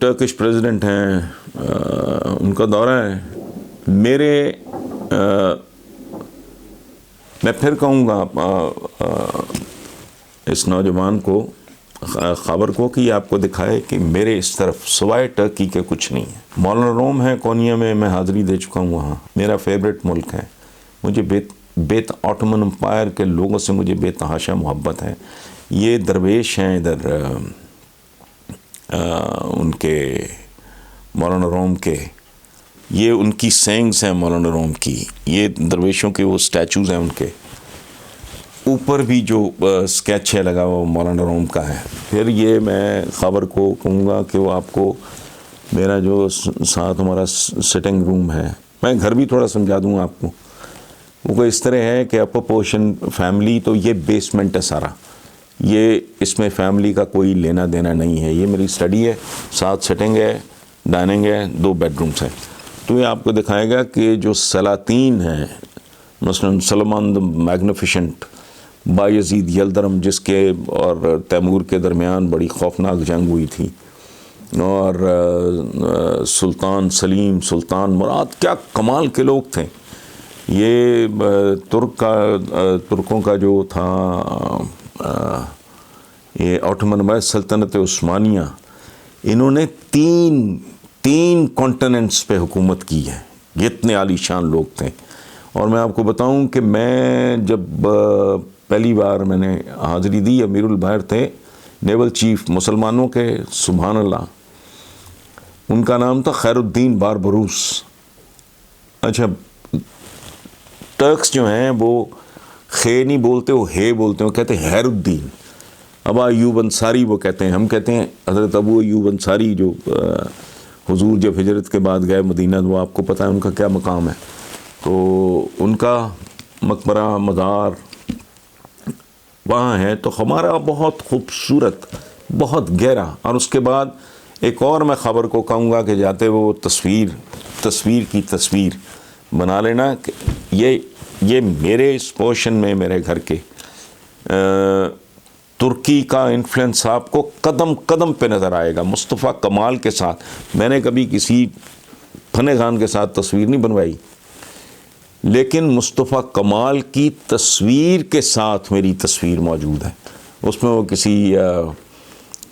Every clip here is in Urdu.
ٹرکش پریزیڈنٹ ہیں، ان کا دورہ ہے. میں پھر کہوں گا اس نوجوان کو، خبر کو، کہ یہ آپ کو دکھائے کہ میرے اس طرف سوائے ٹرکی کے کچھ نہیں ہے. مولانا روم ہے کونیا میں حاضری دے چکا ہوں. وہاں میرا فیوریٹ ملک ہے. مجھے آٹومن امپائر کے لوگوں سے مجھے بے تحاشا محبت ہے. یہ درویش ہیں ادھر ان کے مولانا روم کے، یہ ان کی سینگز ہیں مولانا روم کی. یہ درویشوں کے وہ سٹیچوز ہیں. ان کے اوپر بھی جو اسکیچ ہے لگا وہ مولانا روم کا ہے. پھر یہ میں خبر کو کہوں گا کہ وہ آپ کو میرا جو ساتھ ہمارا سٹنگ روم ہے، میں گھر بھی تھوڑا سمجھا دوں آپ کو. وہ اس طرح ہے کہ اپر پورشن فیملی، تو یہ بیسمنٹ ہے سارا. یہ اس میں فیملی کا کوئی لینا دینا نہیں ہے. یہ میری اسٹڈی ہے، ساتھ سٹنگ ہے، ڈائننگ ہے، 2 بیڈ رومس ہیں. تو یہ آپ کو دکھائے گا کہ جو سلاطین ہیں، مثلا سلمان دی میگنیفیشنٹ، بایزید یلدرم، جس کے اور تیمور کے درمیان بڑی خوفناک جنگ ہوئی تھی، اور سلطان سلیم، سلطان مراد، کیا کمال کے لوگ تھے. یہ ترکوں کا جو تھا یہ آٹومن سلطنت عثمانیہ، انہوں نے تین کانٹیننٹس پہ حکومت کی ہے. یہ اتنے عالی شان لوگ تھے. اور میں آپ کو بتاؤں کہ میں جب پہلی بار میں نے حاضری دی، امیر البحر تھے، نیول چیف مسلمانوں کے، سبحان اللہ. ان کا نام تھا خیر الدین باربروس. اچھا، ٹرکس جو ہیں وہ خے نہیں بولتے، وہ ہے بولتے ہیں. وہ کہتے ہیں خیر الدین. ابا ایوب انصاری وہ کہتے ہیں. ہم کہتے ہیں حضرت ابو ایوب انصاری، جو حضور جب ہجرت کے بعد گئے مدینہ، وہ آپ کو پتہ ہے ان کا کیا مقام ہے. تو ان کا مقبرہ، مزار وہاں ہے. تو ہمارا بہت خوبصورت، بہت گہرا. اور اس کے بعد ایک اور میں خبر کو کہوں گا کہ جاتے وہ تصویر کی تصویر بنا لینا. کہ یہ میرے اس پورشن میں، میرے گھر کے ترکی کا انفلوئنس آپ کو قدم قدم پہ نظر آئے گا. مصطفیٰ کمال کے ساتھ میں نے کبھی کسی فن خان کے ساتھ تصویر نہیں بنوائی، لیکن مصطفیٰ کمال کی تصویر کے ساتھ میری تصویر موجود ہے. اس میں وہ کسی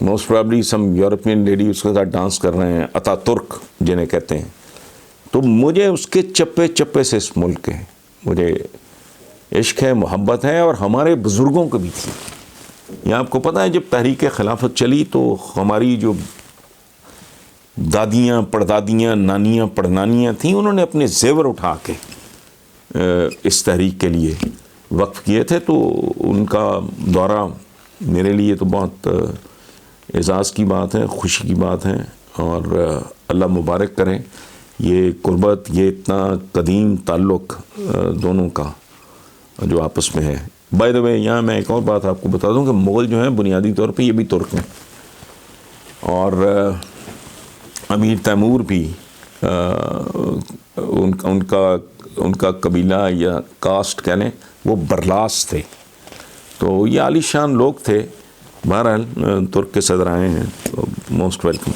most probably some European lady اس کے ساتھ ڈانس کر رہے ہیں، اتا ترک جنہیں کہتے ہیں. تو مجھے اس کے چپے چپے سے اس ملک کے مجھے عشق ہے، محبت ہے. اور ہمارے بزرگوں کو بھی تھی. یہ آپ کو پتہ ہے جب تحریک خلافت چلی تو ہماری جو دادیاں، پڑدادیاں، نانیاں، پڑنانیاں تھیں، انہوں نے اپنے زیور اٹھا کے اس تحریک کے لیے وقف کیے تھے. تو ان کا دورہ میرے لیے تو بہت اعزاز کی بات ہے، خوشی کی بات ہے. اور اللہ مبارک کرے یہ قربت، یہ اتنا قدیم تعلق دونوں کا جو آپس میں ہے. بائی دا وے، یہاں میں ایک اور بات آپ کو بتا دوں کہ مغل جو ہیں بنیادی طور پہ یہ بھی ترک ہیں. اور امیر تیمور بھی ان کا قبیلہ یا کاسٹ کہہ لیں، وہ برلاس تھے. تو یہ عالی شان لوگ تھے. بہرحال ترک کے صدر آئے ہیں، تو موسٹ ویلکم.